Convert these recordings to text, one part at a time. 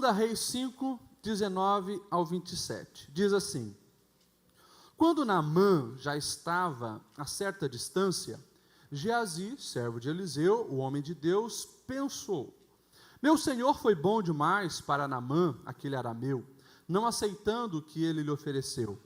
2 Reis 5, 19 ao 27. Diz assim: quando Naamã já estava a certa distância, Geazi, servo de Eliseu, o homem de Deus, pensou: meu senhor foi bom demais para Naamã, aquele arameu, não aceitando o que ele lhe ofereceu.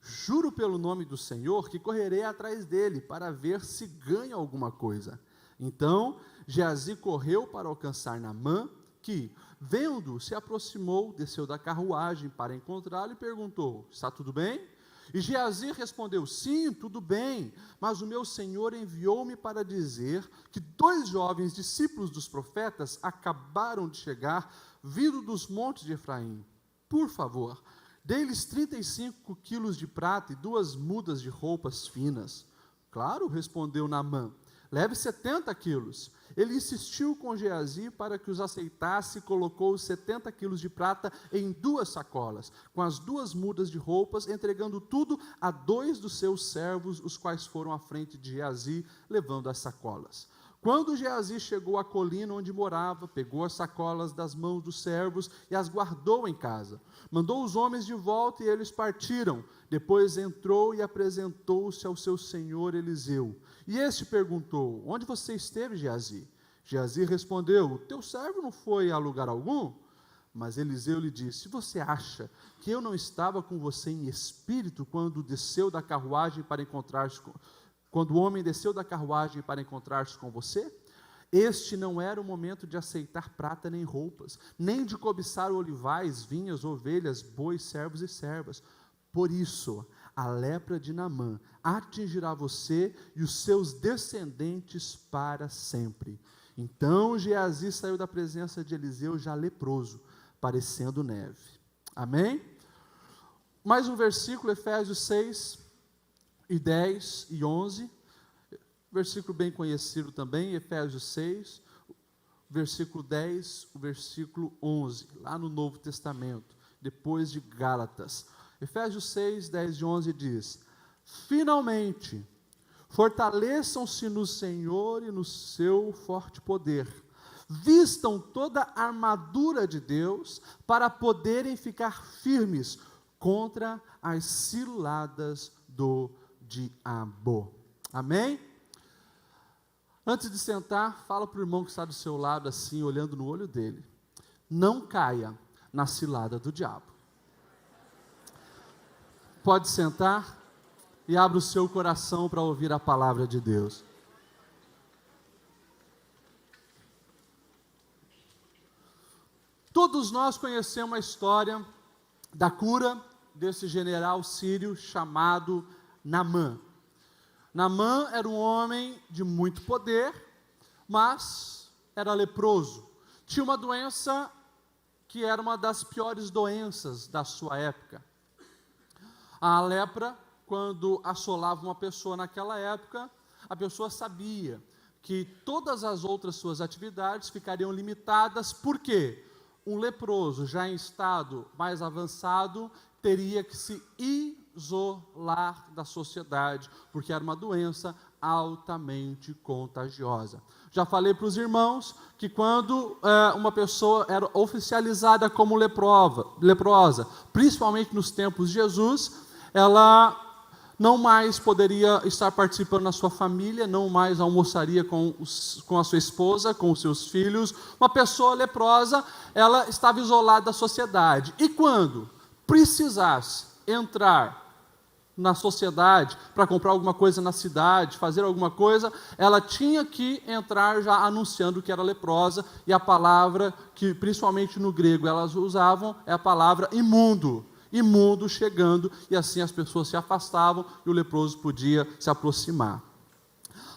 Juro pelo nome do Senhor que correrei atrás dele para ver se ganha alguma coisa. Então Geazi correu para alcançar Naamã, que, vendo, se aproximou, desceu da carruagem para encontrá-lo e perguntou: está tudo bem? E Geazi respondeu: sim, tudo bem, mas o meu senhor enviou-me para dizer que 2 jovens discípulos dos profetas acabaram de chegar, vindo dos montes de Efraim. Por favor, dê-lhes 35 quilos de prata e 2 mudas de roupas finas. Claro, respondeu Naamã, leve 70 quilos. Ele insistiu com Geazi para que os aceitasse e colocou os 70 quilos de prata em 2 sacolas, com as 2 mudas de roupas, entregando tudo a 2 dos seus servos, os quais foram à frente de Geazi, levando as sacolas. Quando Geazi chegou à colina onde morava, pegou as sacolas das mãos dos servos e as guardou em casa. Mandou os homens de volta e eles partiram. Depois entrou e apresentou-se ao seu senhor Eliseu. E este perguntou: onde você esteve, Geazi? Geazi respondeu: o teu servo não foi a lugar algum? Mas Eliseu lhe disse: você acha que eu não estava com você em espírito quando desceu da carruagem para encontrar-se com... Quando o homem desceu da carruagem para encontrar-se com você? Este não era o momento de aceitar prata nem roupas, nem de cobiçar olivais, vinhas, ovelhas, bois, servos e servas. Por isso, a lepra de Naamã atingirá você e os seus descendentes para sempre. Então Geazi saiu da presença de Eliseu já leproso, parecendo neve. Amém? Mais um versículo, Efésios 6, e 10 e 11, versículo bem conhecido também, Efésios 6, versículo 10, o versículo 11, lá no Novo Testamento, depois de Gálatas. Efésios 6, 10 e 11 diz: finalmente, fortaleçam-se no Senhor e no seu forte poder, vistam toda a armadura de Deus, para poderem ficar firmes contra as ciladas do diabo. Amém? Antes de sentar, fala para o irmão que está do seu lado assim, olhando no olho dele: não caia na cilada do diabo. Pode sentar e abra o seu coração para ouvir a palavra de Deus. Todos nós conhecemos a história da cura desse general sírio chamado Naamã. Naamã era um homem de muito poder, mas era leproso. Tinha uma doença que era uma das piores doenças da sua época. A lepra, quando assolava uma pessoa naquela época, a pessoa sabia que todas as outras suas atividades ficariam limitadas. Por quê? Um leproso já em estado mais avançado teria que se isolar da sociedade, porque era uma doença altamente contagiosa. Já falei para os irmãos que quando uma pessoa era oficializada como leprosa, principalmente nos tempos de Jesus, ela não mais poderia estar participando na sua família, não mais almoçaria com a sua esposa, com os seus filhos. Uma pessoa leprosa, ela estava isolada da sociedade. E quando precisasse entrar na sociedade, para comprar alguma coisa na cidade, fazer alguma coisa, ela tinha que entrar já anunciando que era leprosa, e a palavra que, principalmente no grego, elas usavam, é a palavra imundo. Imundo chegando, e assim as pessoas se afastavam, e o leproso podia se aproximar.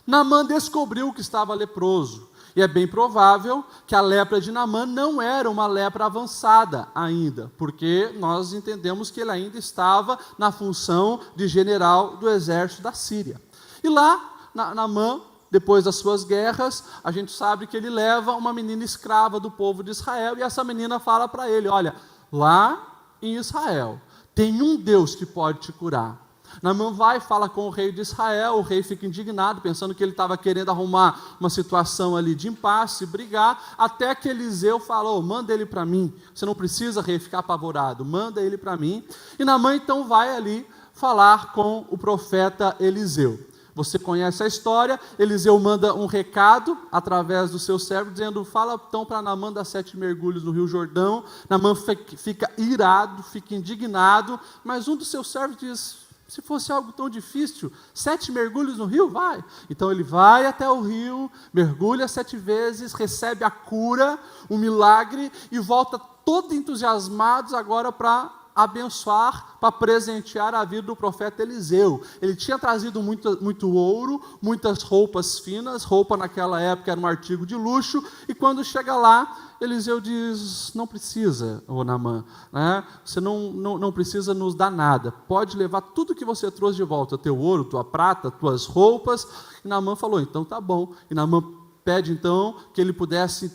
Naamã descobriu que estava leproso, e é bem provável que a lepra de Naamã não era uma lepra avançada ainda, porque nós entendemos que ele ainda estava na função de general do exército da Síria. E lá, Naamã, depois das suas guerras, a gente sabe que ele leva uma menina escrava do povo de Israel, e essa menina fala para ele: olha, lá em Israel tem um Deus que pode te curar. Naamã vai e fala com o rei de Israel, o rei fica indignado, pensando que ele estava querendo arrumar uma situação ali de impasse, brigar, até que Eliseu falou, manda ele para mim, você não precisa, rei, ficar apavorado, manda ele para mim. E Naamã então vai ali falar com o profeta Eliseu. Você conhece a história, Eliseu manda um recado através do seu servo, dizendo, fala então para Naamã dar 7 mergulhos no Rio Jordão. Naamã fica irado, fica indignado, mas um dos seus servos diz, se fosse algo tão difícil, 7 mergulhos no rio, vai. Então ele vai até o rio, mergulha 7 vezes, recebe a cura, um milagre, e volta todo entusiasmado agora para abençoar, para presentear a vida do profeta Eliseu. Ele tinha trazido muito ouro, muitas roupas finas, roupa naquela época era um artigo de luxo, e quando chega lá, Eliseu diz, não precisa, ô Naamã, né? Você não precisa nos dar nada, pode levar tudo que você trouxe de volta, teu ouro, tua prata, tuas roupas. E Naamã falou, então tá bom. E Naamã pede então que ele pudesse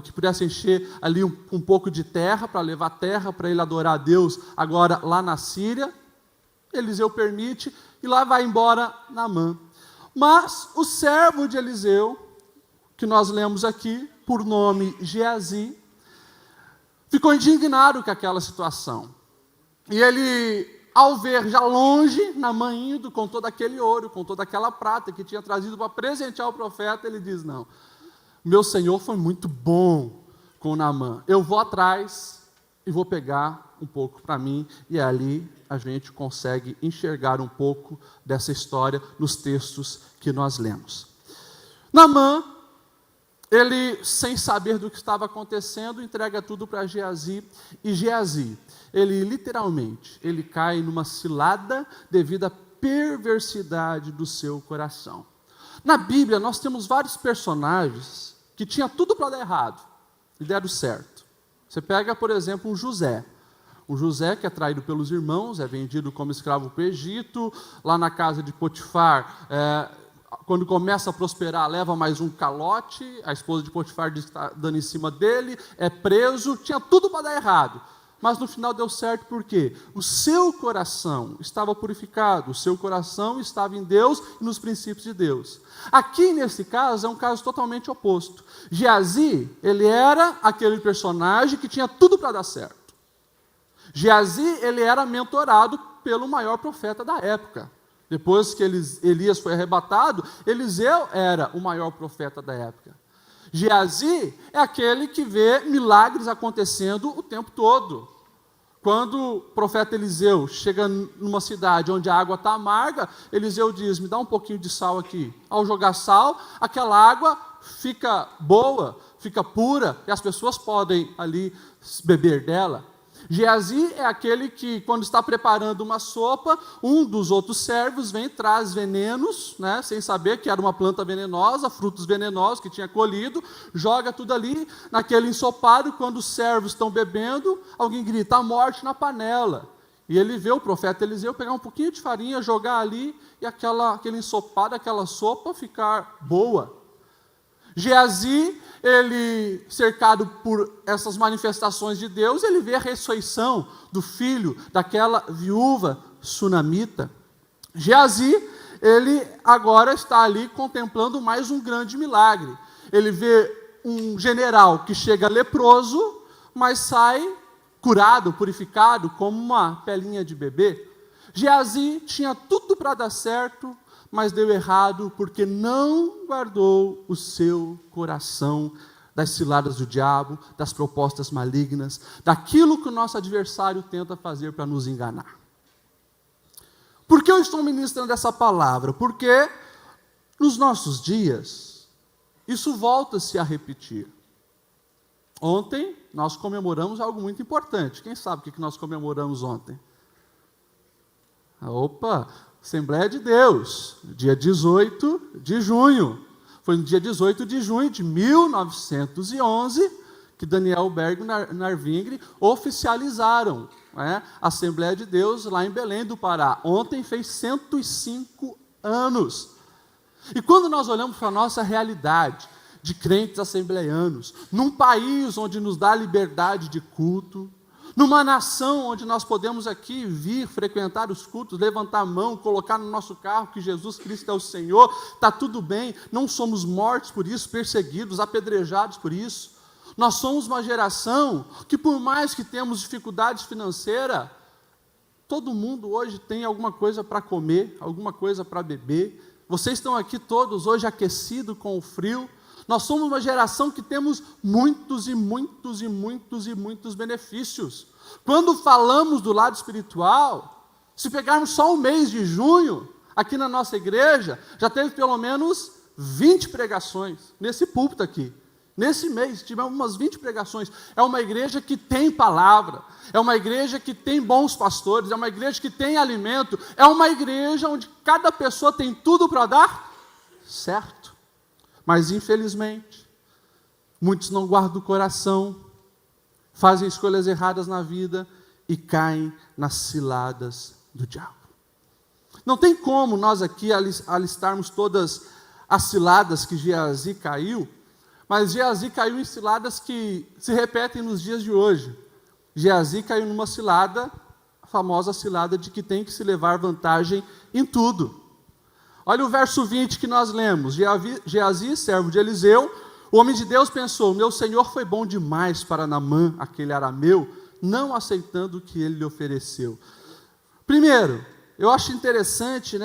que pudesse encher ali um pouco de terra, para levar terra para ele adorar a Deus agora lá na Síria. Eliseu permite, e lá vai embora Naamã. Mas o servo de Eliseu, que nós lemos aqui, por nome Geazi, ficou indignado com aquela situação. E ele, ao ver já longe, Naamã indo com todo aquele ouro, com toda aquela prata que tinha trazido para presentear o profeta, ele diz, não, meu senhor foi muito bom com Naamã, eu vou atrás e vou pegar um pouco para mim. E ali a gente consegue enxergar um pouco dessa história nos textos que nós lemos. Naamã, ele, sem saber do que estava acontecendo, entrega tudo para Geazi, e Geazi, ele literalmente, ele cai numa cilada devido à perversidade do seu coração. Na Bíblia, nós temos vários personagens que tinham tudo para dar errado, e deram certo. Você pega, por exemplo, um José que é traído pelos irmãos, é vendido como escravo para o Egito, lá na casa de Potifar, quando começa a prosperar, leva mais um calote, a esposa de Potifar diz que está dando em cima dele, é preso, tinha tudo para dar errado, mas no final deu certo porque o seu coração estava purificado, o seu coração estava em Deus e nos princípios de Deus. Aqui nesse caso é um caso totalmente oposto. Geazi, ele era aquele personagem que tinha tudo para dar certo. Geazi, ele era mentorado pelo maior profeta da época. Depois que Elias foi arrebatado, Eliseu era o maior profeta da época. Geazi é aquele que vê milagres acontecendo o tempo todo. Quando o profeta Eliseu chega numa cidade onde a água está amarga, Eliseu diz, me dá um pouquinho de sal aqui. Ao jogar sal, aquela água fica boa, fica pura, e as pessoas podem ali beber dela. Geazi é aquele que, quando está preparando uma sopa, um dos outros servos vem e traz venenos, né, sem saber que era uma planta venenosa, frutos venenosos que tinha colhido, joga tudo ali naquele ensopado. Quando os servos estão bebendo, alguém grita, a morte na panela. E ele vê o profeta Eliseu pegar um pouquinho de farinha, jogar ali, e aquele ensopado, aquela sopa ficar boa. Geazi, ele, cercado por essas manifestações de Deus, ele vê a ressurreição do filho daquela viúva sunamita. Geazi, ele agora está ali contemplando mais um grande milagre. Ele vê um general que chega leproso, mas sai curado, purificado, como uma pelinha de bebê. Geazi tinha tudo para dar certo, mas deu errado porque não guardou o seu coração das ciladas do diabo, das propostas malignas, daquilo que o nosso adversário tenta fazer para nos enganar. Por que eu estou ministrando essa palavra? Porque nos nossos dias, isso volta-se a repetir. Ontem, nós comemoramos algo muito importante. Quem sabe o que nós comemoramos ontem? Opa! Assembleia de Deus, dia 18 de junho. Foi no dia 18 de junho de 1911 que Daniel Berg e Narvingre oficializaram, né, a Assembleia de Deus lá em Belém do Pará. Ontem fez 105 anos. E quando nós olhamos para a nossa realidade de crentes assembleianos, num país onde nos dá liberdade de culto, Numa nação onde nós podemos aqui vir, frequentar os cultos, levantar a mão, colocar no nosso carro que Jesus Cristo é o Senhor, está tudo bem, não somos mortos por isso, perseguidos, apedrejados por isso. Nós somos uma geração que, por mais que temos dificuldades financeiras, todo mundo hoje tem alguma coisa para comer, alguma coisa para beber. Vocês estão aqui todos hoje aquecidos com o frio. Nós somos uma geração que temos muitos e muitos e muitos e muitos benefícios. Quando falamos do lado espiritual, se pegarmos só o mês de junho, aqui na nossa igreja, já teve pelo menos 20 pregações nesse púlpito aqui. Nesse mês, tivemos umas 20 pregações. É uma igreja que tem palavra, é uma igreja que tem bons pastores, é uma igreja que tem alimento, é uma igreja onde cada pessoa tem tudo para dar certo. Mas, infelizmente, muitos não guardam o coração, fazem escolhas erradas na vida e caem nas ciladas do diabo. Não tem como nós aqui alistarmos todas as ciladas que Geazi caiu, mas Geazi caiu em ciladas que se repetem nos dias de hoje. Geazi caiu numa cilada, a famosa cilada de que tem que se levar vantagem em tudo. Olha o verso 20 que nós lemos. Geazi, servo de Eliseu, o homem de Deus pensou: meu senhor foi bom demais para Naamã, aquele arameu, não aceitando o que ele lhe ofereceu. Primeiro, eu acho interessante,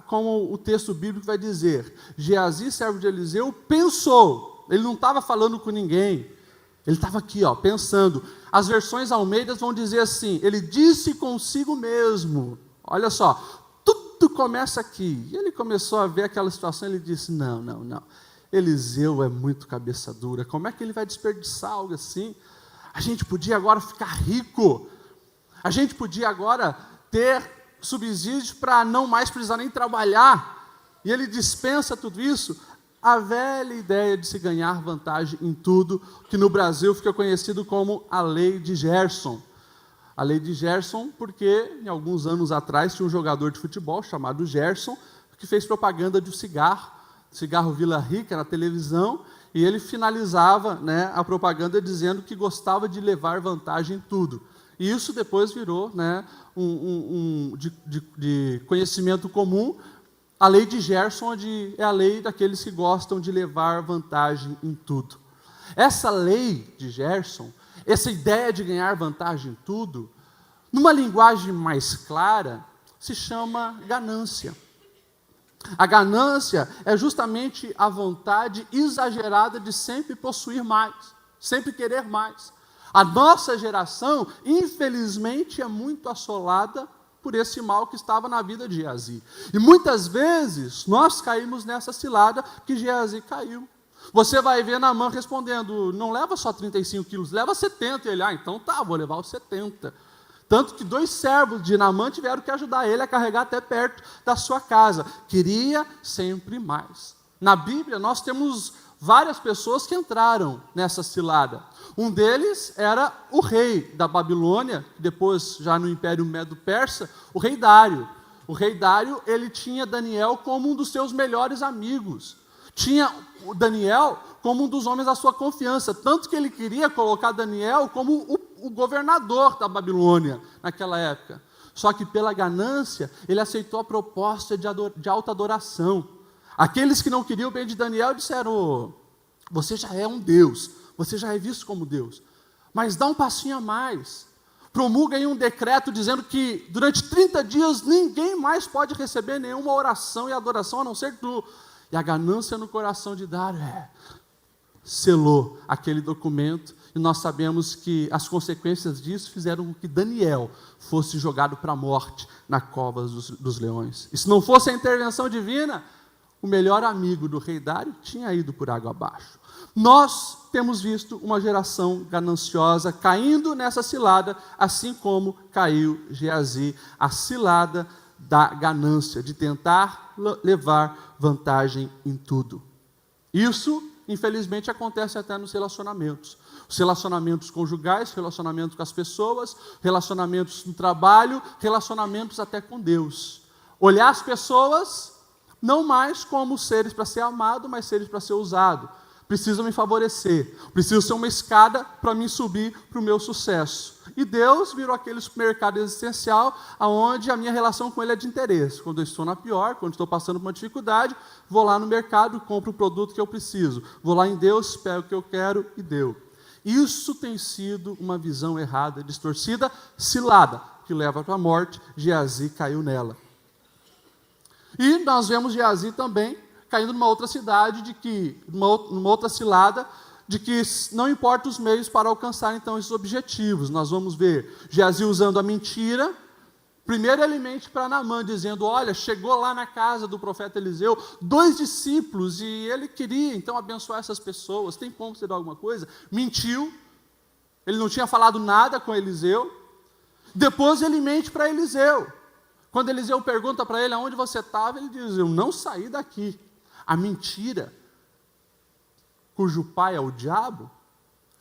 como o texto bíblico vai dizer, Geazi, servo de Eliseu, pensou. Ele não estava falando com ninguém, ele estava aqui, pensando. As versões Almeidas vão dizer assim, ele disse consigo mesmo. Olha só, tudo começa aqui. E ele começou a ver aquela situação, ele disse, não, Eliseu é muito cabeça dura, como é que ele vai desperdiçar algo assim? A gente podia agora ficar rico, a gente podia agora ter subsídios para não mais precisar nem trabalhar, e ele dispensa tudo isso. A velha ideia de se ganhar vantagem em tudo, que no Brasil fica conhecido como a lei de Gerson. A lei de Gerson, porque em alguns anos atrás tinha um jogador de futebol chamado Gerson, que fez propaganda de um cigarro Vila Rica na televisão, e ele finalizava a propaganda dizendo que gostava de levar vantagem em tudo. E isso depois virou de conhecimento comum, a lei de Gerson, onde é a lei daqueles que gostam de levar vantagem em tudo. Essa lei de Gerson, essa ideia de ganhar vantagem em tudo, numa linguagem mais clara, se chama ganância. A ganância é justamente a vontade exagerada de sempre possuir mais, sempre querer mais. A nossa geração, infelizmente, é muito assolada por esse mal que estava na vida de Geazi. E muitas vezes nós caímos nessa cilada que Geazi caiu. Você vai ver Naamã respondendo, não leva só 35 quilos, leva 70. E ele, então tá, vou levar os 70. Tanto que 2 servos de Naamã tiveram que ajudar ele a carregar até perto da sua casa. Queria sempre mais. Na Bíblia nós temos várias pessoas que entraram nessa cilada. Um deles era o rei da Babilônia, depois já no Império Medo-Persa, o rei Dário. O rei Dário, ele tinha Daniel como um dos seus melhores amigos. Tinha o Daniel como um dos homens da sua confiança, tanto que ele queria colocar Daniel como o governador da Babilônia naquela época. Só que pela ganância, ele aceitou a proposta de alta adoração. Aqueles que não queriam o bem de Daniel disseram, você já é um Deus, você já é visto como Deus, mas dá um passinho a mais, promulga aí um decreto dizendo que durante 30 dias ninguém mais pode receber nenhuma oração e adoração a não ser tu. E a ganância no coração de Dário selou aquele documento, e nós sabemos que as consequências disso fizeram com que Daniel fosse jogado para a morte na cova dos leões. E se não fosse a intervenção divina, o melhor amigo do rei Dário tinha ido por água abaixo. Nós temos visto uma geração gananciosa caindo nessa cilada, assim como caiu Geazi, a cilada da ganância, de tentar levar vantagem em tudo. Isso, infelizmente, acontece até nos relacionamentos. Os relacionamentos conjugais, relacionamentos com as pessoas, relacionamentos no trabalho, relacionamentos até com Deus. Olhar as pessoas não mais como seres para ser amado, mas seres para ser usado. Precisam me favorecer, preciso ser uma escada para mim subir para o meu sucesso. E Deus virou aquele supermercado existencial onde a minha relação com Ele é de interesse. Quando eu estou na pior, quando estou passando por uma dificuldade, vou lá no mercado, compro o produto que eu preciso. Vou lá em Deus, pego o que eu quero e deu. Isso tem sido uma visão errada, distorcida, cilada, que leva para a morte. Geazi caiu nela. E nós vemos Geazi também caindo numa outra cidade, numa outra cilada, de que não importa os meios para alcançar, então, esses objetivos. Nós vamos ver Geazi usando a mentira. Primeiro ele mente para Naamã, dizendo, olha, chegou lá na casa do profeta Eliseu 2 discípulos, e ele queria, então, abençoar essas pessoas. Tem como você dar alguma coisa? Mentiu. Ele não tinha falado nada com Eliseu. Depois ele mente para Eliseu. Quando Eliseu pergunta para ele aonde você estava, ele diz, eu não saí daqui. A mentira, cujo pai é o diabo,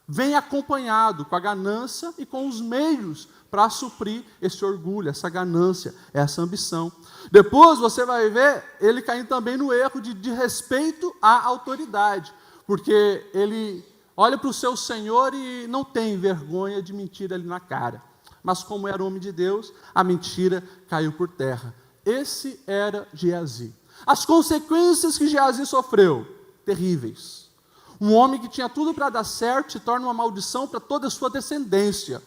vem acompanhado com a ganância e com os meios para suprir esse orgulho, essa ganância, essa ambição. Depois você vai ver ele caindo também no erro de respeito à autoridade, porque ele olha para o seu Senhor e não tem vergonha de mentir ali na cara. Mas como era homem de Deus, a mentira caiu por terra. Esse era Geazi. As consequências que Geazi sofreu, terríveis. Um homem que tinha tudo para dar certo se torna uma maldição para toda a sua descendência.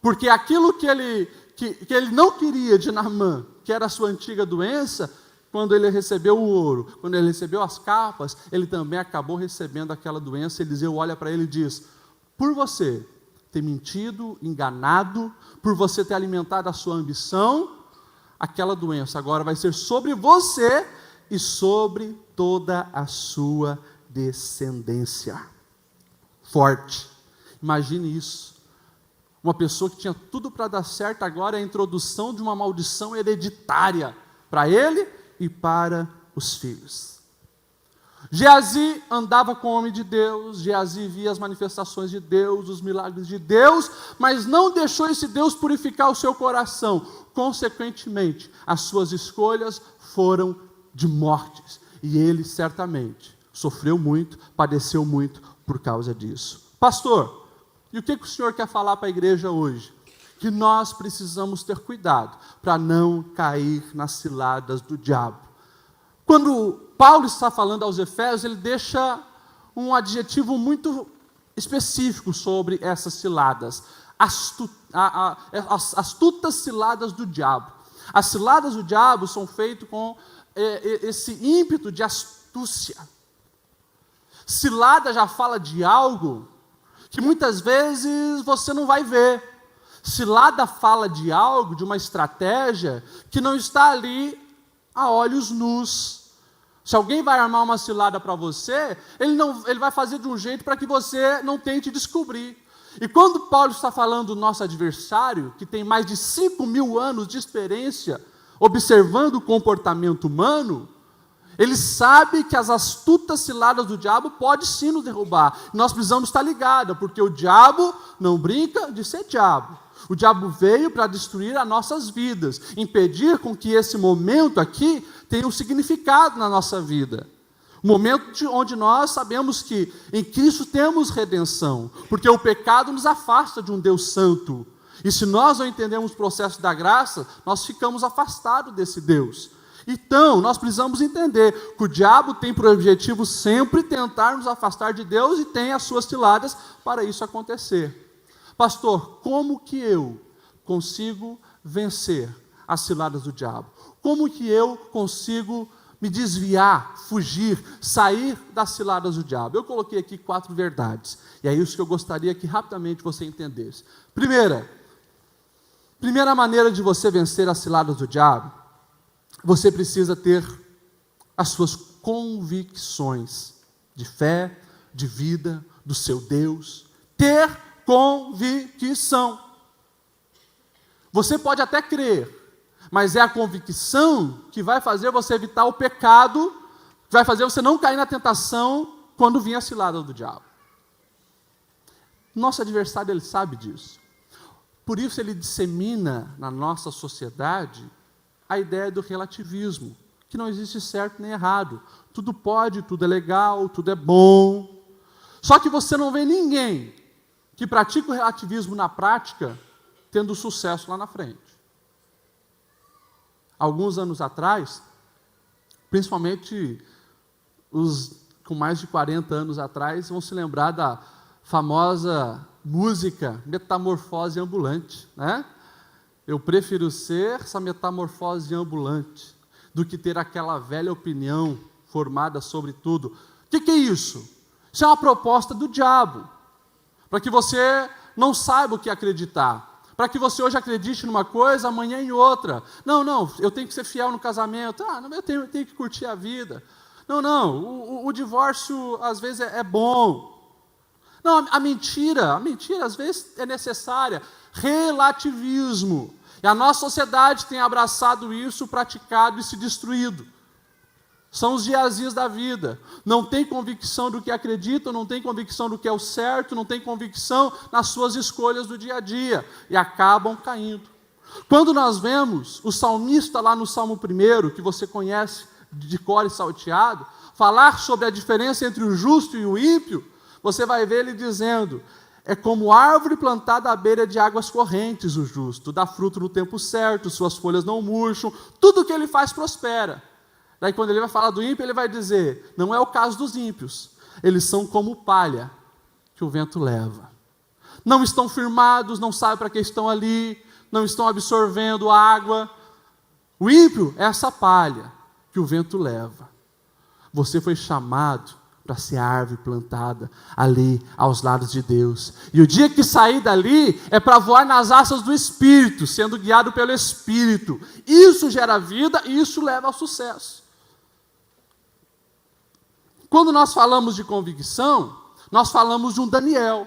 Porque aquilo que ele não queria de Naamã, que era a sua antiga doença, quando ele recebeu o ouro, quando ele recebeu as capas, ele também acabou recebendo aquela doença. Eliseu olha para ele e diz, por você ter mentido, enganado, por você ter alimentado a sua ambição, aquela doença agora vai ser sobre você e sobre toda a sua descendência. Forte. Imagine isso. Uma pessoa que tinha tudo para dar certo, agora é a introdução de uma maldição hereditária para ele e para os filhos. Geazi andava com o homem de Deus, Geazi via as manifestações de Deus, os milagres de Deus, mas não deixou esse Deus purificar o seu coração. Consequentemente, as suas escolhas foram de mortes. E ele certamente sofreu muito, padeceu muito por causa disso. Pastor, e o que o senhor quer falar para a igreja hoje? Que nós precisamos ter cuidado para não cair nas ciladas do diabo. Quando Paulo está falando aos Efésios, ele deixa um adjetivo muito específico sobre essas ciladas. As astutas ciladas do diabo. As ciladas do diabo são feitas com esse ímpeto de astúcia. Cilada já fala de algo que muitas vezes você não vai ver. Cilada fala de algo, de uma estratégia que não está ali a olhos nus. Se alguém vai armar uma cilada para você, ele vai fazer de um jeito para que você não tente descobrir. E quando Paulo está falando do nosso adversário, que tem mais de 5.000 anos de experiência observando o comportamento humano, ele sabe que as astutas ciladas do diabo podem sim nos derrubar. Nós precisamos estar ligados, porque o diabo não brinca de ser diabo. O diabo veio para destruir as nossas vidas, impedir com que esse momento aqui tenha um significado na nossa vida. Um momento onde nós sabemos que em Cristo temos redenção, porque o pecado nos afasta de um Deus santo. E se nós não entendemos o processo da graça, nós ficamos afastados desse Deus. Então, nós precisamos entender que o diabo tem por objetivo sempre tentar nos afastar de Deus e tem as suas ciladas para isso acontecer. Pastor, como que eu consigo vencer as ciladas do diabo? Como que eu consigo me desviar, fugir, sair das ciladas do diabo? Eu coloquei aqui 4 verdades, e é isso que eu gostaria que rapidamente você entendesse. Primeira maneira de você vencer as ciladas do diabo, você precisa ter as suas convicções de fé, de vida, do seu Deus. Ter convicção. Você pode até crer, mas é a convicção que vai fazer você evitar o pecado, vai fazer você não cair na tentação quando vir a cilada do diabo. Nosso adversário, ele sabe disso. Por isso ele dissemina na nossa sociedade a ideia do relativismo, que não existe certo nem errado. Tudo pode, tudo é legal, tudo é bom. Só que você não vê ninguém que pratica o relativismo na prática tendo sucesso lá na frente. Alguns anos atrás, principalmente os com mais de 40 anos atrás, vão se lembrar da famosa música Metamorfose Ambulante, né? Eu prefiro ser essa metamorfose ambulante do que ter aquela velha opinião formada sobre tudo. O que é isso? Isso é uma proposta do diabo, para que você não saiba o que acreditar, para que você hoje acredite numa coisa, amanhã em outra. Não, eu tenho que ser fiel no casamento, eu tenho que curtir a vida. Não, o divórcio às vezes é bom. Não, a mentira às vezes é necessária. Relativismo. E a nossa sociedade tem abraçado isso, praticado e se destruído. São os Geazis da vida. Não tem convicção do que acreditam, não tem convicção do que é o certo, não tem convicção nas suas escolhas do dia a dia. E acabam caindo. Quando nós vemos o salmista lá no Salmo 1, que você conhece de cor e salteado, falar sobre a diferença entre o justo e o ímpio, você vai ver ele dizendo: é como árvore plantada à beira de águas correntes o justo, dá fruto no tempo certo, suas folhas não murcham, tudo que ele faz prospera. Daí quando ele vai falar do ímpio, ele vai dizer: não é o caso dos ímpios, eles são como palha que o vento leva. Não estão firmados, não sabem para que estão ali, não estão absorvendo água. O ímpio é essa palha que o vento leva. Você foi chamado para ser árvore plantada ali aos lados de Deus. E o dia que sair dali é para voar nas asas do Espírito, sendo guiado pelo Espírito. Isso gera vida e isso leva ao sucesso. Quando nós falamos de convicção, nós falamos de um Daniel,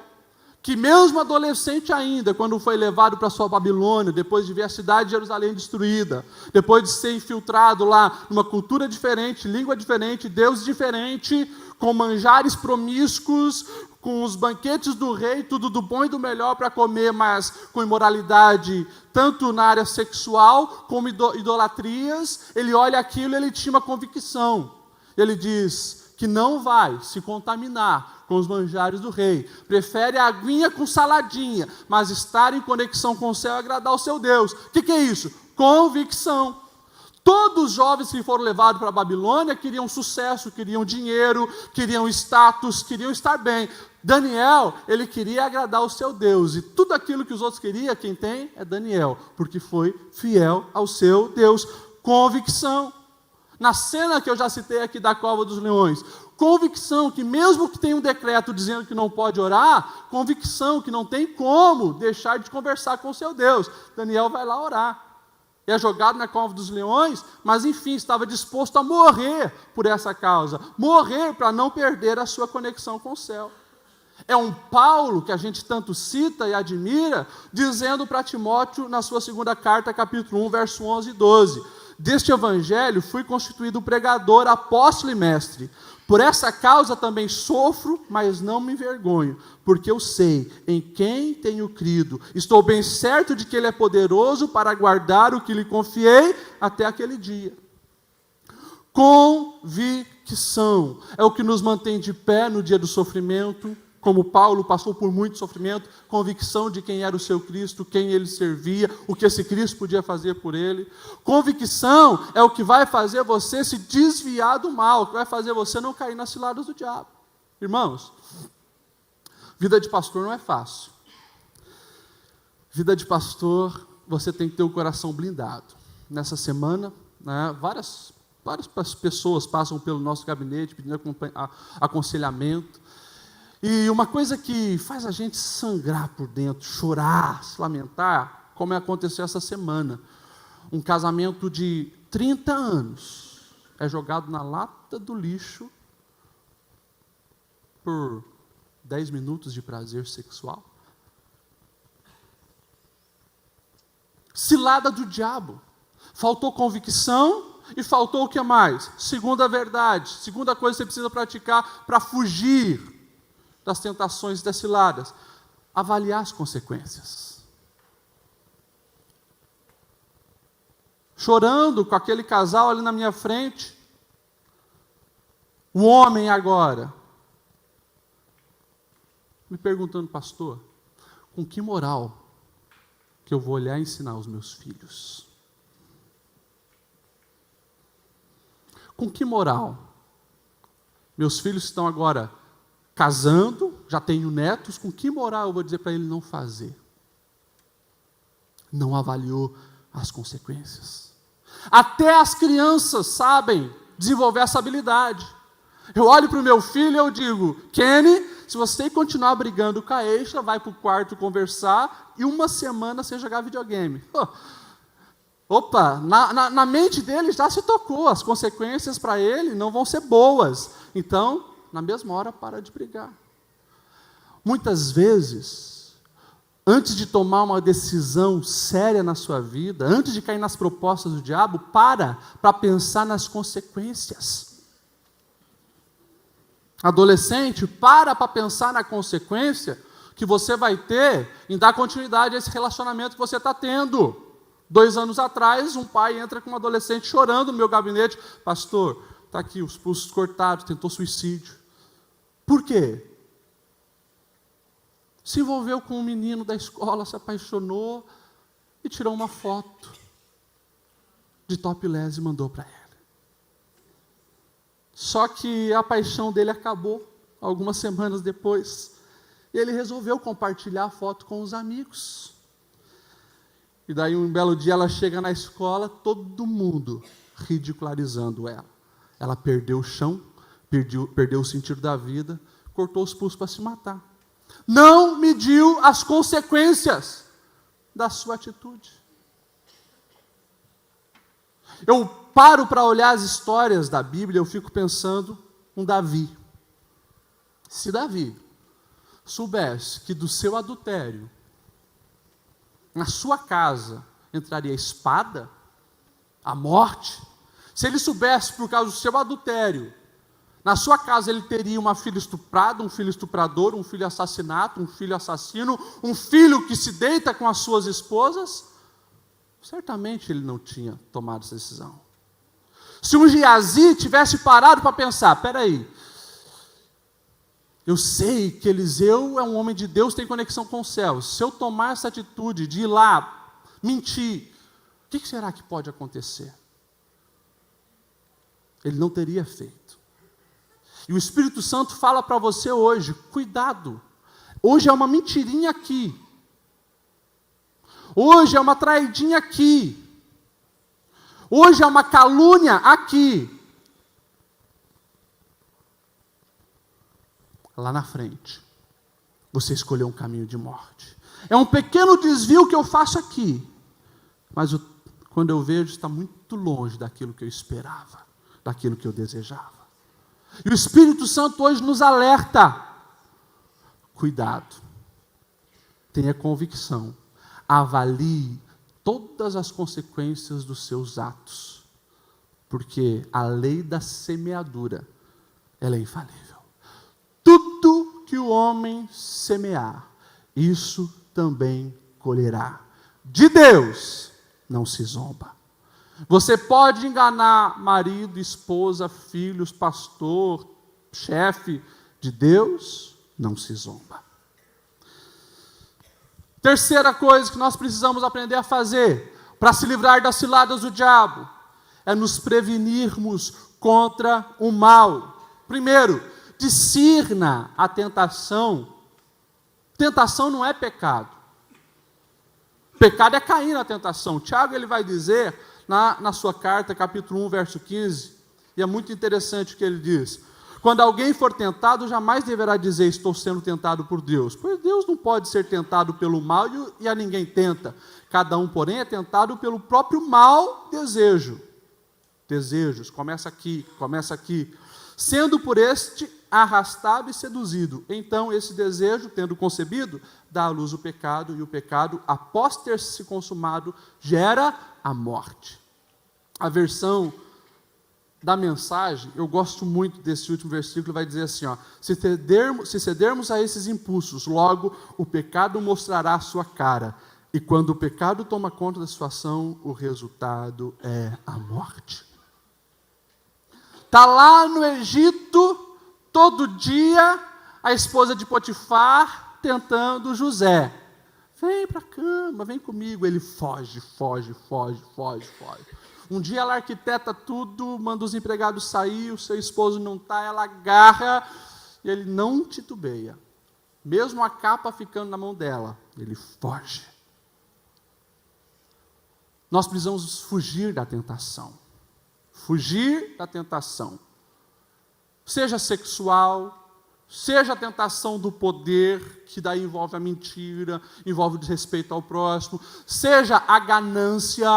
que mesmo adolescente ainda, quando foi levado para sua Babilônia, depois de ver a cidade de Jerusalém destruída, depois de ser infiltrado lá numa cultura diferente, língua diferente, Deus diferente, com manjares promíscuos, com os banquetes do rei, tudo do bom e do melhor para comer, mas com imoralidade, tanto na área sexual como idolatrias, ele olha aquilo e ele tinha uma convicção. Ele diz que não vai se contaminar com os manjares do rei, prefere a aguinha com saladinha, mas estar em conexão com o céu e agradar ao seu Deus. O que é isso? Convicção. Todos os jovens que foram levados para a Babilônia queriam sucesso, queriam dinheiro, queriam status, queriam estar bem. Daniel, ele queria agradar ao seu Deus, e tudo aquilo que os outros queriam, quem tem é Daniel, porque foi fiel ao seu Deus. Convicção. Na cena que eu já citei aqui da cova dos leões, convicção que mesmo que tenha um decreto dizendo que não pode orar, convicção que não tem como deixar de conversar com o seu Deus. Daniel vai lá orar. É jogado na cova dos leões, mas enfim, estava disposto a morrer por essa causa, morrer para não perder a sua conexão com o céu. É um Paulo que a gente tanto cita e admira, dizendo para Timóteo na sua segunda carta, capítulo 1, verso 11 e 12, deste evangelho fui constituído pregador, apóstolo e mestre. Por essa causa também sofro, mas não me envergonho, porque eu sei em quem tenho crido. Estou bem certo de que Ele é poderoso para guardar o que lhe confiei até aquele dia. Convicção é o que nos mantém de pé no dia do sofrimento, como Paulo passou por muito sofrimento, convicção de quem era o seu Cristo, quem ele servia, o que esse Cristo podia fazer por ele. Convicção é o que vai fazer você se desviar do mal, que vai fazer você não cair nas ciladas do diabo. Irmãos, vida de pastor não é fácil. Vida de pastor, você tem que ter o coração blindado. Nessa semana, várias pessoas passam pelo nosso gabinete pedindo aconselhamento. E uma coisa que faz a gente sangrar por dentro, chorar, se lamentar, como aconteceu essa semana. Um casamento de 30 anos é jogado na lata do lixo por 10 minutos de prazer sexual. Cilada do diabo. Faltou convicção e faltou o que mais? Segunda verdade. Segunda coisa que você precisa praticar para fugir das tentações e das ciladas, avaliar as consequências. Chorando com aquele casal ali na minha frente, o homem agora, me perguntando, pastor, com que moral que eu vou olhar e ensinar aos meus filhos. Com que moral? Meus filhos estão agora casando, já tenho netos, com que moral eu vou dizer para ele não fazer? Não avaliou as consequências. Até as crianças sabem desenvolver essa habilidade. Eu olho para o meu filho e eu digo, Kenny, se você continuar brigando com a Eixa, vai para o quarto conversar e uma semana você jogar videogame. Opa, na mente dele já se tocou, as consequências para ele não vão ser boas. Então, na mesma hora, para de brigar. Muitas vezes, antes de tomar uma decisão séria na sua vida, antes de cair nas propostas do diabo, para pensar nas consequências. Adolescente, para pensar na consequência que você vai ter em dar continuidade a esse relacionamento que você está tendo. 2 anos atrás, um pai entra com um adolescente chorando no meu gabinete. Pastor, está aqui os pulsos cortados, tentou suicídio. Por quê? Se envolveu com um menino da escola, se apaixonou e tirou uma foto de topless e mandou para ela. Só que a paixão dele acabou algumas semanas depois. E ele resolveu compartilhar a foto com os amigos. E daí um belo dia ela chega na escola, todo mundo ridicularizando ela. Ela perdeu o chão, perdeu o sentido da vida, cortou os pulsos para se matar. Não mediu as consequências da sua atitude. Eu paro para olhar as histórias da Bíblia, eu fico pensando em Davi. Se Davi soubesse que do seu adultério, na sua casa, entraria a espada, a morte, se ele soubesse por causa do seu adultério, na sua casa ele teria uma filha estuprada, um filho estuprador, um filho assassinato, um filho assassino, um filho que se deita com as suas esposas, certamente ele não tinha tomado essa decisão. Se um Geazi tivesse parado para pensar, peraí, eu sei que Eliseu é um homem de Deus, tem conexão com o céu. Se eu tomar essa atitude de ir lá, mentir, o que será que pode acontecer? Ele não teria feito. E o Espírito Santo fala para você hoje, cuidado. Hoje é uma mentirinha aqui. Hoje é uma traidinha aqui. Hoje é uma calúnia aqui. Lá na frente, você escolheu um caminho de morte. É um pequeno desvio que eu faço aqui, mas quando eu vejo, está muito longe daquilo que eu esperava, daquilo que eu desejava. E o Espírito Santo hoje nos alerta. Cuidado. Tenha convicção. Avalie todas as consequências dos seus atos. Porque a lei da semeadura, ela é infalível. Tudo que o homem semear, isso também colherá. De Deus não se zomba. Você pode enganar marido, esposa, filhos, pastor, chefe. De Deus não se zomba. Terceira coisa que nós precisamos aprender a fazer para se livrar das ciladas do diabo é nos prevenirmos contra o mal. Primeiro, discirna a tentação. Tentação não é pecado. Pecado é cair na tentação. Tiago ele vai dizer na sua carta, capítulo 1, verso 15, e é muito interessante o que ele diz. Quando alguém for tentado, jamais deverá dizer, estou sendo tentado por Deus. Pois Deus não pode ser tentado pelo mal e a ninguém tenta. Cada um, porém, é tentado pelo próprio mau desejo. Desejos, começa aqui. Sendo por este arrastado e seduzido. Então, esse desejo, tendo concebido, dá à luz o pecado, e o pecado, após ter se consumado, gera a morte. A versão da Mensagem, eu gosto muito desse último versículo, vai dizer assim, se cedermos a esses impulsos, logo o pecado mostrará a sua cara, e quando o pecado toma conta da situação, o resultado é a morte. Está lá no Egito, todo dia, a esposa de Potifar tentando José. Vem para a cama, vem comigo. Ele foge. Um dia ela arquiteta tudo, manda os empregados sair, o seu esposo não está, ela agarra e ele não titubeia. Mesmo a capa ficando na mão dela, ele foge. Nós precisamos fugir da tentação. Fugir da tentação. Seja sexual, seja a tentação do poder, que daí envolve a mentira, envolve o desrespeito ao próximo, seja a ganância.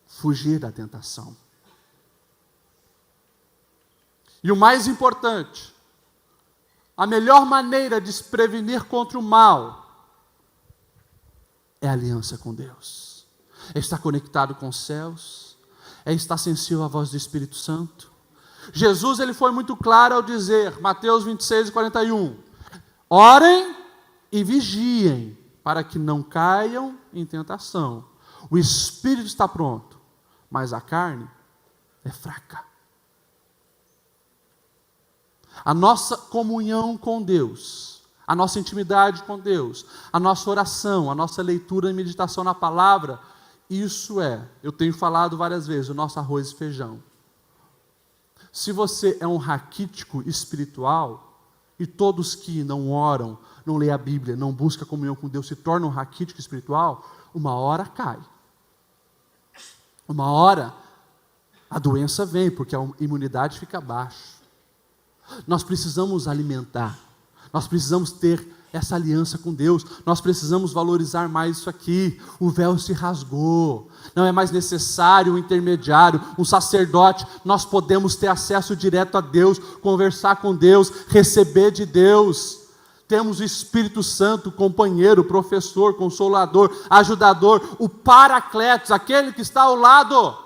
Fugir da tentação. E o mais importante, a melhor maneira de se prevenir contra o mal é a aliança com Deus. É estar conectado com os céus, é estar sensível à voz do Espírito Santo. Jesus, ele foi muito claro ao dizer, Mateus 26:41, orem e vigiem, para que não caiam em tentação. O espírito está pronto, mas a carne é fraca. A nossa comunhão com Deus, a nossa intimidade com Deus, a nossa oração, a nossa leitura e meditação na palavra, isso eu tenho falado várias vezes, o nosso arroz e feijão. Se você é um raquítico espiritual, e todos que não oram, não lêem a Bíblia, não buscam comunhão com Deus, se tornam um raquítico espiritual, uma hora cai. Uma hora a doença vem, porque a imunidade fica baixa. Nós precisamos alimentar, nós precisamos ter essa aliança com Deus, nós precisamos valorizar mais isso aqui. O véu se rasgou, não é mais necessário um intermediário, um sacerdote. Nós podemos ter acesso direto a Deus, conversar com Deus, receber de Deus. Temos o Espírito Santo, companheiro, professor, consolador, ajudador, o Paracletos, aquele que está ao lado.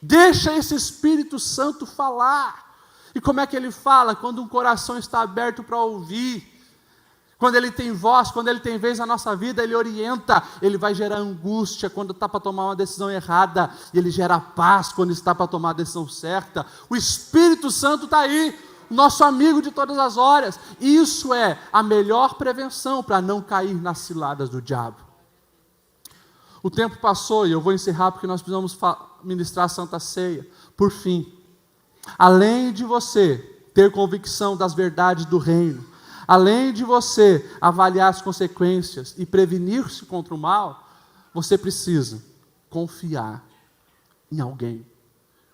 Deixa esse Espírito Santo falar. E como é que ele fala? Quando um coração está aberto para ouvir. Quando ele tem voz, quando ele tem vez na nossa vida, ele orienta. Ele vai gerar angústia quando está para tomar uma decisão errada. E ele gera paz quando está para tomar a decisão certa. O Espírito Santo está aí, nosso amigo de todas as horas. Isso é a melhor prevenção para não cair nas ciladas do diabo. O tempo passou e eu vou encerrar porque nós precisamos ministrar a Santa Ceia. Por fim, além de você ter convicção das verdades do reino, além de você avaliar as consequências e prevenir-se contra o mal, você precisa confiar em alguém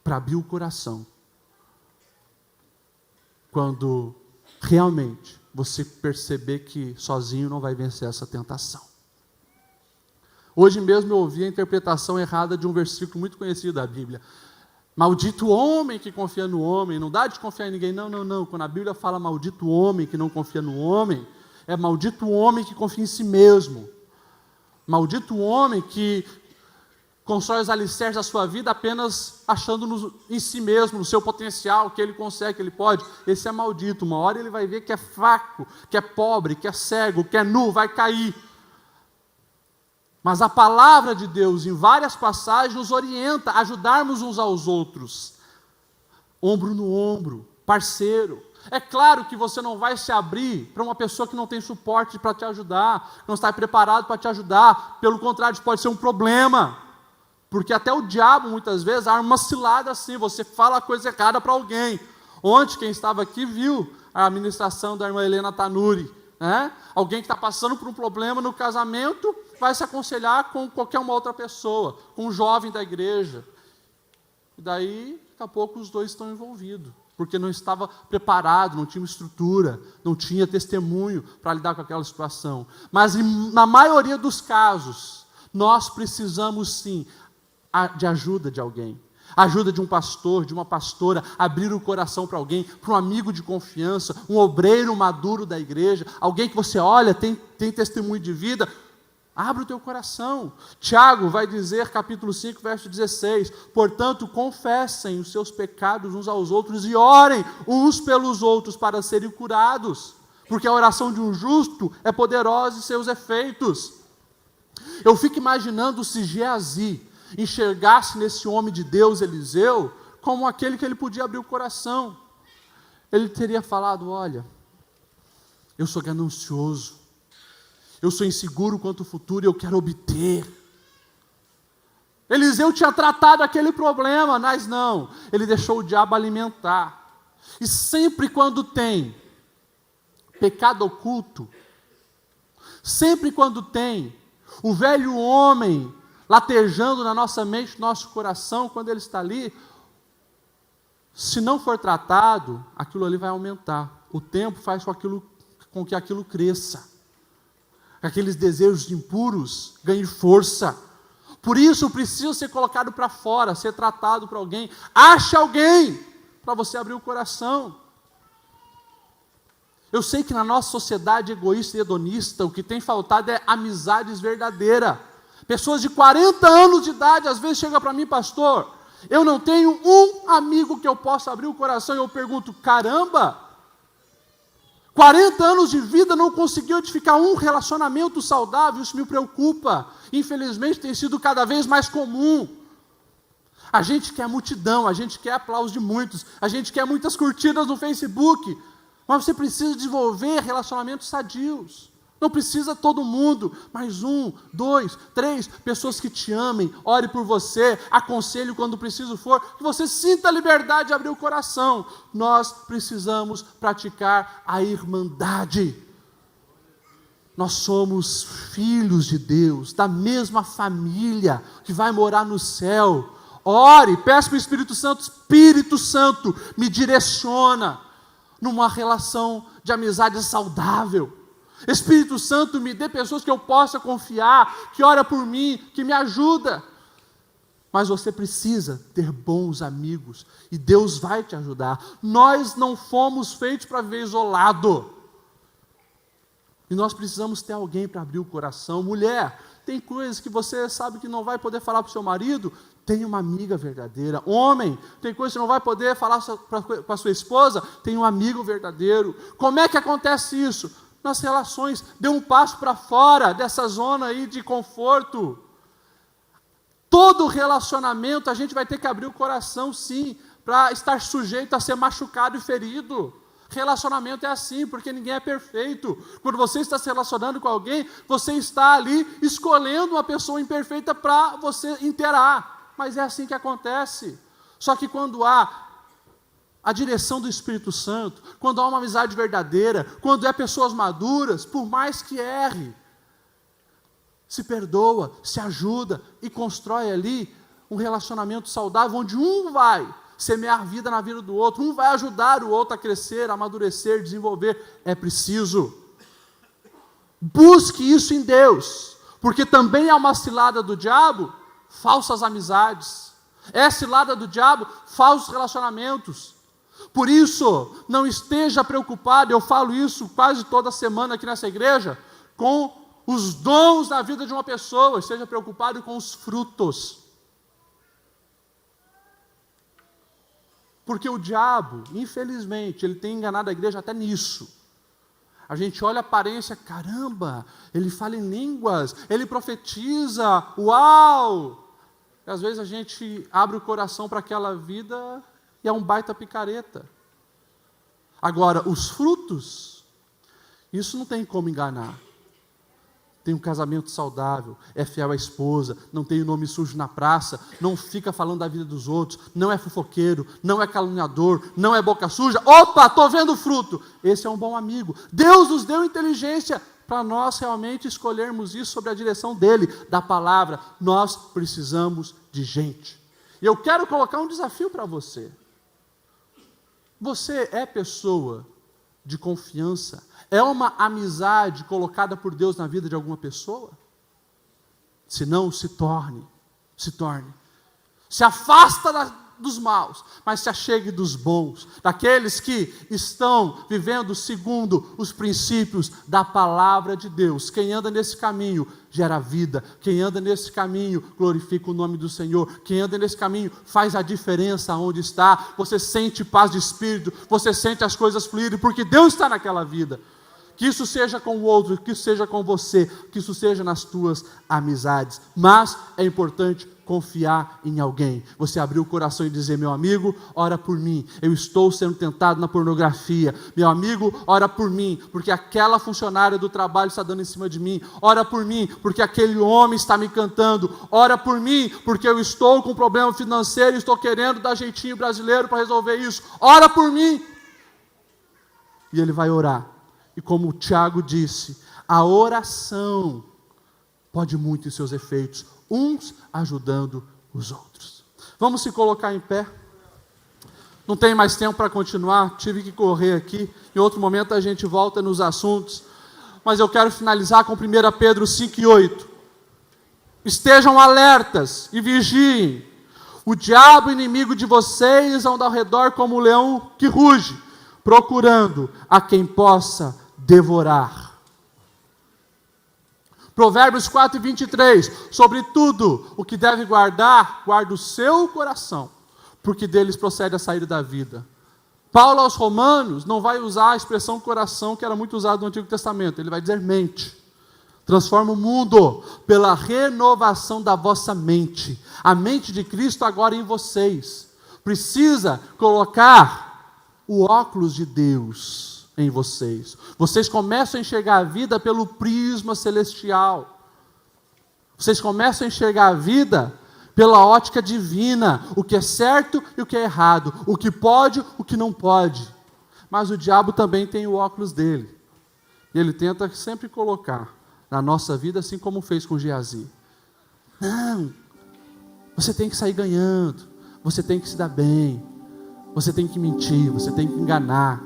para abrir o coração quando realmente você perceber que sozinho não vai vencer essa tentação. Hoje mesmo eu ouvi a interpretação errada de um versículo muito conhecido da Bíblia. Maldito o homem que confia no homem. Não dá de confiar em ninguém, não. Quando a Bíblia fala maldito o homem que não confia no homem, é maldito o homem que confia em si mesmo. Maldito o homem que constrói os alicerces da sua vida apenas achando em si mesmo, no seu potencial, que ele consegue, que ele pode. Esse é maldito. Uma hora ele vai ver que é fraco, que é pobre, que é cego, que é nu, vai cair. Mas a palavra de Deus, em várias passagens, nos orienta a ajudarmos uns aos outros. Ombro no ombro, parceiro. É claro que você não vai se abrir para uma pessoa que não tem suporte para te ajudar, não está preparado para te ajudar. Pelo contrário, isso pode ser um problema. Porque até o diabo, muitas vezes, arma uma cilada assim, você fala a coisa errada para alguém. Ontem, quem estava aqui viu a ministração da irmã Helena Tanuri. Alguém que está passando por um problema no casamento vai se aconselhar com qualquer uma outra pessoa, com um jovem da igreja. E daí, daqui a pouco, os dois estão envolvidos, porque não estava preparado, não tinha uma estrutura, não tinha testemunho para lidar com aquela situação. Mas, na maioria dos casos, nós precisamos sim de ajuda de alguém. Ajuda de um pastor, de uma pastora, abrir o coração para alguém, para um amigo de confiança, um obreiro maduro da igreja, alguém que você olha, tem testemunho de vida, abre o teu coração. Tiago vai dizer, capítulo 5, verso 16, portanto, confessem os seus pecados uns aos outros e orem uns pelos outros para serem curados, porque a oração de um justo é poderosa em seus efeitos. Eu fico imaginando se Geazi enxergasse nesse homem de Deus, Eliseu, como aquele que ele podia abrir o coração. ele teria falado: olha, eu sou ganancioso, eu sou inseguro quanto ao futuro e eu quero obter. Eliseu tinha tratado aquele problema, mas não, ele deixou o diabo alimentar. E sempre quando tem pecado oculto, sempre quando tem o velho homem latejando na nossa mente, no nosso coração, quando ele está ali, se não for tratado, aquilo ali vai aumentar. O tempo faz com que aquilo cresça, aqueles desejos impuros ganhem força. Por isso precisa ser colocado para fora, ser tratado por alguém. Ache alguém para você abrir o coração. Eu sei que na nossa sociedade egoísta e hedonista, o que tem faltado é amizades verdadeiras. Pessoas de 40 anos de idade, às vezes chegam para mim: pastor, eu não tenho um amigo que eu possa abrir o coração. E eu pergunto: caramba, 40 anos de vida não conseguiu edificar um relacionamento saudável? Isso me preocupa. Infelizmente tem sido cada vez mais comum. A gente quer multidão, a gente quer aplauso de muitos, a gente quer muitas curtidas no Facebook, mas você precisa desenvolver relacionamentos sadios. Não precisa todo mundo, mas 1, 2, 3 pessoas que te amem, ore por você, aconselhe quando preciso for, que você sinta a liberdade de abrir o coração. Nós precisamos praticar a irmandade. Nós somos filhos de Deus, da mesma família que vai morar no céu. Ore, peça para o Espírito Santo, me direciona numa relação de amizade saudável. Espírito Santo, me dê pessoas que eu possa confiar, que ora por mim, que me ajuda. Mas você precisa ter bons amigos, e Deus vai te ajudar. Nós não fomos feitos para viver isolado, e nós precisamos ter alguém para abrir o coração. Mulher, tem coisas que você sabe que não vai poder falar para o seu marido, tem uma amiga verdadeira. Homem, tem coisas que não vai poder falar para a sua esposa, tem um amigo verdadeiro. Como é que acontece isso? Nas relações. Dê um passo para fora dessa zona aí de conforto. Todo relacionamento a gente vai ter que abrir o coração, sim, para estar sujeito a ser machucado e ferido. Relacionamento é assim, porque ninguém é perfeito. Quando você está se relacionando com alguém, você está ali escolhendo uma pessoa imperfeita para você inteirar. Mas é assim que acontece. Só que quando há a direção do Espírito Santo, quando há uma amizade verdadeira, quando é pessoas maduras, por mais que erre, se perdoa, se ajuda e constrói ali um relacionamento saudável, onde um vai semear vida na vida do outro, um vai ajudar o outro a crescer, a amadurecer, desenvolver. É preciso. Busque isso em Deus, porque também é uma cilada do diabo, falsas amizades. É cilada do diabo, falsos relacionamentos. Por isso, não esteja preocupado, eu falo isso quase toda semana aqui nessa igreja, com os dons na vida de uma pessoa, esteja preocupado com os frutos. Porque o diabo, infelizmente, ele tem enganado a igreja até nisso. A gente olha a aparência, caramba, ele fala em línguas, ele profetiza, uau! E às vezes a gente abre o coração para aquela vida e é um baita picareta. Agora, os frutos, isso não tem como enganar. Tem um casamento saudável, é fiel à esposa, não tem o nome sujo na praça, não fica falando da vida dos outros, não é fofoqueiro, não é caluniador, não é boca suja. Opa, estou vendo o fruto. Esse é um bom amigo. Deus nos deu inteligência para nós realmente escolhermos isso sob a direção dele, da palavra. Nós precisamos de gente. E eu quero colocar um desafio para você. Você é pessoa de confiança? É uma amizade colocada por Deus na vida de alguma pessoa? Se não, se torne. Se afasta dos maus, mas se achegue dos bons, daqueles que estão vivendo segundo os princípios da palavra de Deus. Quem anda nesse caminho gera vida, quem anda nesse caminho glorifica o nome do Senhor, quem anda nesse caminho faz a diferença onde está. Você sente paz de espírito, você sente as coisas fluírem, porque Deus está naquela vida. Que isso seja com o outro, que isso seja com você, que isso seja nas tuas amizades. Mas é importante confiar em alguém. Você abrir o coração e dizer: meu amigo, ora por mim, eu estou sendo tentado na pornografia. Meu amigo, ora por mim, porque aquela funcionária do trabalho está dando em cima de mim. Ora por mim, porque aquele homem está me cantando. Ora por mim, porque eu estou com problema financeiro e estou querendo dar jeitinho brasileiro para resolver isso. Ora por mim. E ele vai orar. E como o Tiago disse, a oração pode muito em seus efeitos, uns ajudando os outros. Vamos se colocar em pé. Não tem mais tempo para continuar, tive que correr aqui. Em outro momento a gente volta nos assuntos. Mas eu quero finalizar com 1 Pedro 5:8. Estejam alertas e vigiem. O diabo inimigo de vocês anda ao redor como um leão que ruge, procurando a quem possa devorar. Provérbios 4:23, sobre tudo o que deve guardar, guarda o seu coração, porque deles procede a saída da vida. Paulo aos Romanos não vai usar a expressão coração, que era muito usada no Antigo Testamento, ele vai dizer mente. Transforma o mundo pela renovação da vossa mente. A mente de Cristo agora em vocês. Precisa colocar o óculos de Deus em vocês. Vocês começam a enxergar a vida pelo prisma celestial. Vocês começam a enxergar a vida pela ótica divina, o que é certo e o que é errado, o que pode, o que não pode. Mas o diabo também tem o óculos dele. E ele tenta sempre colocar na nossa vida, assim como fez com Geazi. Não, você tem que sair ganhando, você tem que se dar bem, você tem que mentir, você tem que enganar.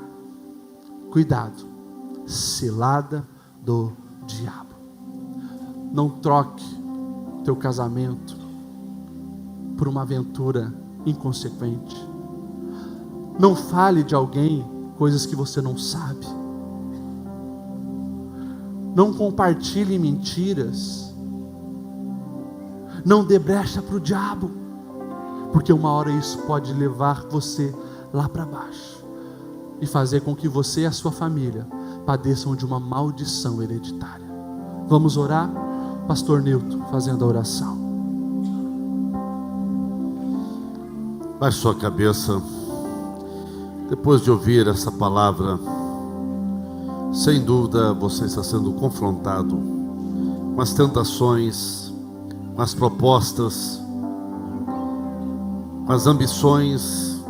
Cuidado, cilada do diabo. Não troque teu casamento por uma aventura inconsequente. Não fale de alguém coisas que você não sabe. Não compartilhe mentiras. Não dê brecha para o diabo, porque uma hora isso pode levar você lá para baixo e fazer com que você e a sua família padeçam de uma maldição hereditária. Vamos orar? Pastor Nilton fazendo a oração. Baixe sua cabeça. Depois de ouvir essa palavra, sem dúvida você está sendo confrontado com as tentações, com as propostas, com as ambições,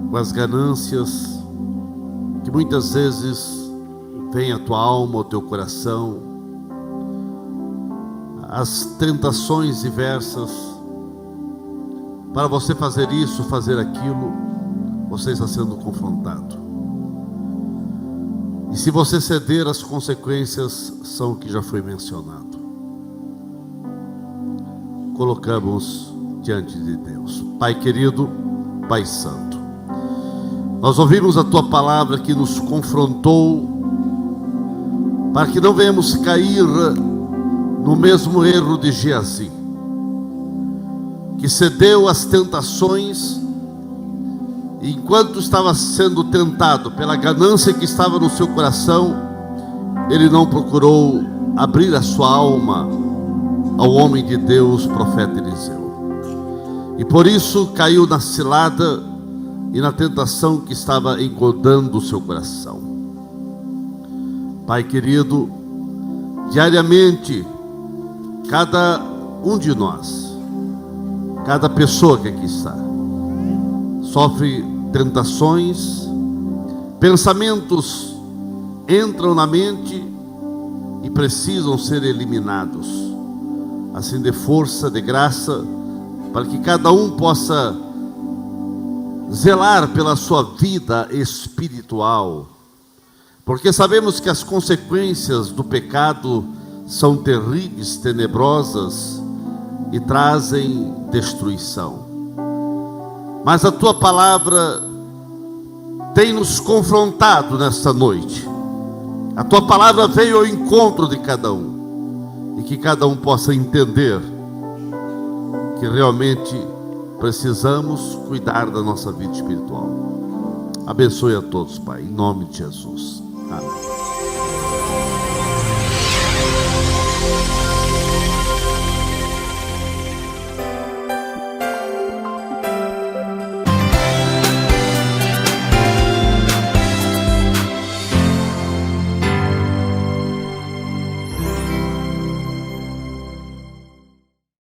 com as ganâncias que muitas vezes vem à tua alma, ao teu coração, as tentações diversas para você fazer isso, fazer aquilo. Você está sendo confrontado, e se você ceder, as consequências são o que já foi mencionado. Colocamos diante de Deus. Pai querido, Pai santo, nós ouvimos a tua palavra que nos confrontou, para que não venhamos cair no mesmo erro de Geazi, que cedeu às tentações, e enquanto estava sendo tentado pela ganância que estava no seu coração, ele não procurou abrir a sua alma ao homem de Deus, profeta Eliseu, e por isso caiu na cilada e na tentação que estava engodando o seu coração. Pai querido, diariamente, cada um de nós, cada pessoa que aqui está, sofre tentações, pensamentos entram na mente e precisam ser eliminados. Assim, de força, de graça, para que cada um possa zelar pela sua vida espiritual, porque sabemos que as consequências do pecado são terríveis, tenebrosas e trazem destruição. Mas a tua palavra tem nos confrontado nesta noite. A tua palavra veio ao encontro de cada um, e que cada um possa entender que realmente precisamos cuidar da nossa vida espiritual. Abençoe a todos, Pai, em nome de Jesus. Amém.